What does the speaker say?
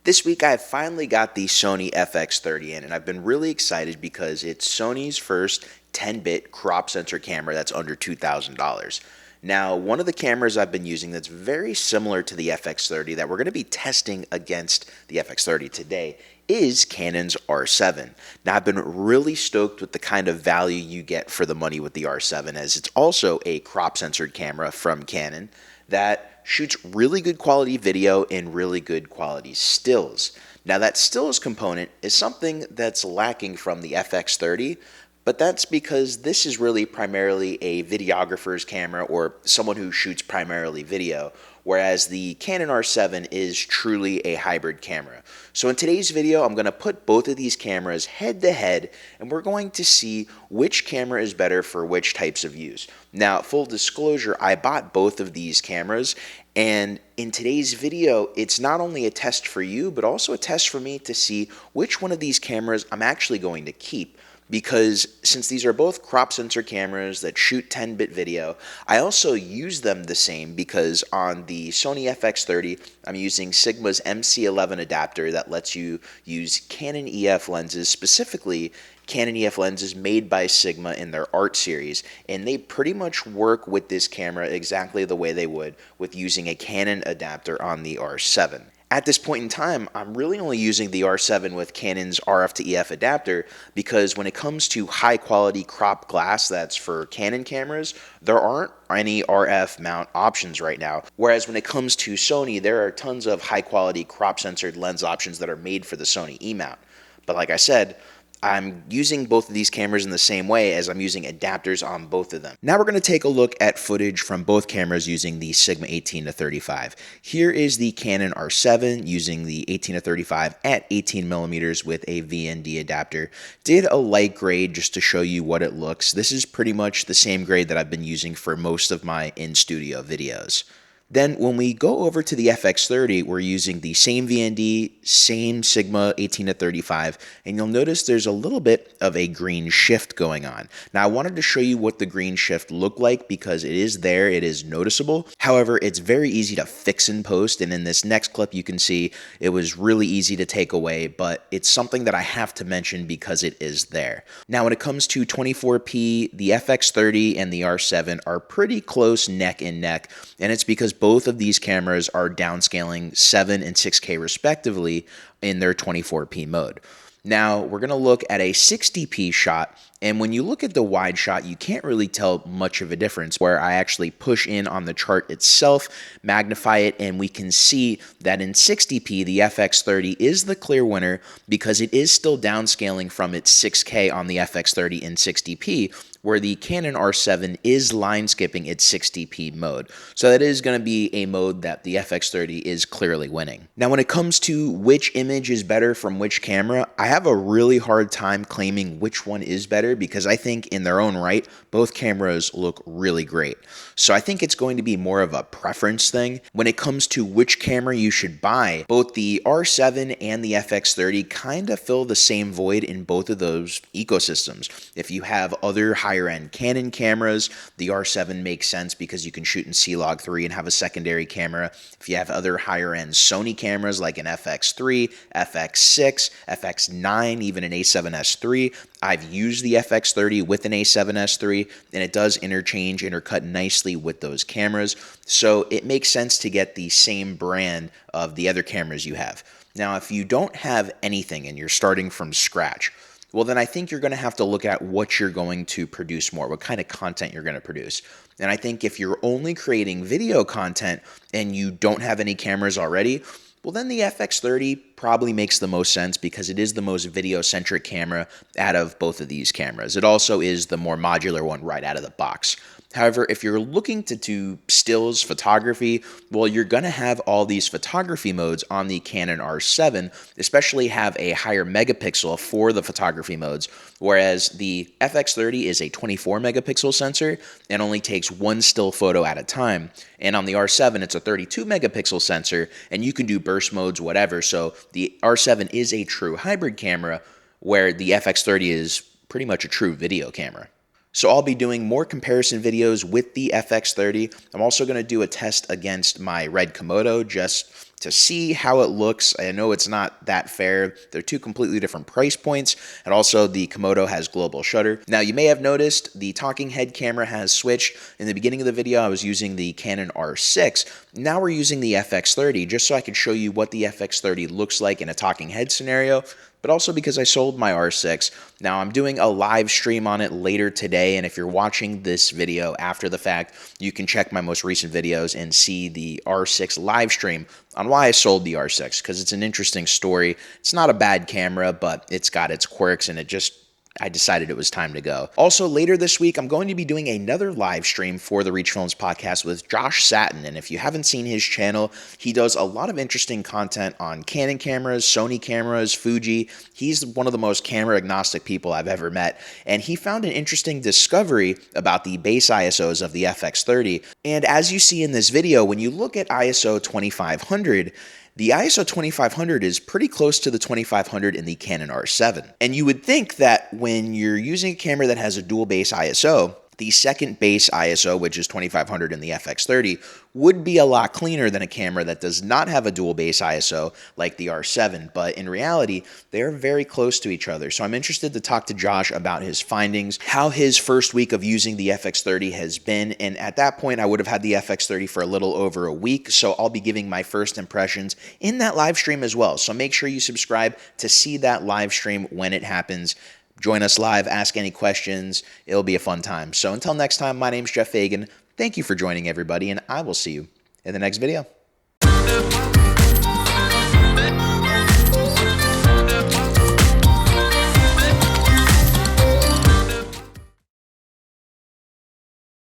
This week I finally got the Sony FX30 in, and I've been really excited because it's Sony's first 10-bit crop sensor camera that's under $2,000. Now, one of the cameras I've been using that's very similar to the FX30 that we're going to be testing against the FX30 today is Canon's R7. Now, I've been really stoked with the kind of value you get for the money with the R7, as it's also a crop censored camera from Canon that shoots really good quality video and really good quality stills. Now, that stills component is something that's lacking from the FX30, but that's because this is really primarily a videographer's camera or someone who shoots primarily video, whereas the Canon R7 is truly a hybrid camera. So in today's video, I'm going to put both of these cameras head to head, and we're going to see which camera is better for which types of use. Now, full disclosure, I bought both of these cameras, and in today's video, it's not only a test for you, but also a test for me to see which one of these cameras I'm actually going to keep. Because since these are both crop sensor cameras that shoot 10-bit video, I also use them the same because on the Sony FX30, I'm using Sigma's MC11 adapter that lets you use Canon EF lenses, specifically Canon EF lenses made by Sigma in their art series, and they pretty much work with this camera exactly the way they would with using a Canon adapter on the R7. At this point in time, I'm really only using the R7 with Canon's RF to EF adapter because when it comes to high quality crop glass that's for Canon cameras, there aren't any RF mount options right now. Whereas when it comes to Sony, there are tons of high quality crop censored lens options that are made for the Sony E-mount. But like I said, I'm using both of these cameras in the same way as I'm using adapters on both of them. Now we're going to take a look at footage from both cameras using the Sigma 18-35. Here is the Canon R7 using the 18-35 at 18 millimeters with a VND adapter. Did a light grade just to show you what it looks. This is pretty much the same grade that I've been using for most of my in-studio videos. Then when we go over to the FX30, we're using the same VND, same Sigma 18-35, and you'll notice there's a little bit of a green shift going on. Now I wanted to show you what the green shift looked like because it is there, it is noticeable. However, it's very easy to fix in post, and in this next clip you can see it was really easy to take away, but it's something that I have to mention because it is there. Now when it comes to 24p, the FX30 and the R7 are pretty close neck and neck, and it's because both of these cameras are downscaling 7 and 6K respectively in their 24p mode. Now we're going to look at a 60p shot, and when you look at the wide shot, you can't really tell much of a difference where I actually push in on the chart itself, magnify it, and we can see that in 60p, the FX30 is the clear winner because it is still downscaling from its 6K on the FX30 in 60p, where the Canon R7 is line skipping its 60p mode. So that is going to be a mode that the FX30 is clearly winning. Now when it comes to which image is better from which camera, I have a really hard time claiming which one is better because I think in their own right, both cameras look really great. So I think it's going to be more of a preference thing. When it comes to which camera you should buy, both the R7 and the FX30 kind of fill the same void in both of those ecosystems. If you have other higher end Canon cameras, the R7 makes sense because you can shoot in C-Log 3 and have a secondary camera. If you have other higher end Sony cameras like an FX3, FX6, FX9, even an A7S III, I've used the FX30 with an A7S III, and it does intercut nicely with those cameras. So it makes sense to get the same brand of the other cameras you have. Now, if you don't have anything and you're starting from scratch, well, then I think you're going to have to look at what you're going to produce more, what kind of content you're going to produce. And I think if you're only creating video content and you don't have any cameras already, well, then the FX30 probably makes the most sense because it is the most video-centric camera out of both of these cameras. It also is the more modular one right out of the box. However, if you're looking to do stills photography, well, you're going to have all these photography modes on the Canon R7, especially have a higher megapixel for the photography modes, whereas the FX30 is a 24 megapixel sensor and only takes one still photo at a time. And on the R7, it's a 32 megapixel sensor, and you can do burst modes, whatever. So the R7 is a true hybrid camera, where the FX30 is pretty much a true video camera. So I'll be doing more comparison videos with the FX30. I'm also going to do a test against my Red Komodo just to see how it looks. I know it's not that fair. They're two completely different price points, and also the Komodo has global shutter. Now, you may have noticed the talking head camera has switched. In the beginning of the video, I was using the Canon R6. Now we're using the FX30, just so I can show you what the FX30 looks like in a talking head scenario, but also because I sold my R6. Now I'm doing a live stream on it later today, and if you're watching this video after the fact, you can check my most recent videos and see the R6 live stream on why I sold the R6, because it's an interesting story. It's not a bad camera, but it's got its quirks, and I decided it was time to go. Also, later this week, I'm going to be doing another live stream for the Reach Films podcast with Josh Satin. And if you haven't seen his channel, he does a lot of interesting content on Canon cameras, Sony cameras, Fuji. He's one of the most camera agnostic people I've ever met. And he found an interesting discovery about the base ISOs of the FX30. And as you see in this video, when you look at ISO 2500, the ISO 2500 is pretty close to the 2500 in the Canon R7. And you would think that when you're using a camera that has a dual base ISO, the second base ISO, which is 2500 in the FX30, would be a lot cleaner than a camera that does not have a dual base ISO like the R7, but in reality, they're very close to each other. So I'm interested to talk to Josh about his findings, how his first week of using the FX30 has been, and at that point, I would have had the FX30 for a little over a week, so I'll be giving my first impressions in that live stream as well. So make sure you subscribe to see that live stream when it happens. Join us live, ask any questions. It'll be a fun time. So until next time, my name's Geoff Fagien. Thank you for joining, everybody, and I will see you in the next video.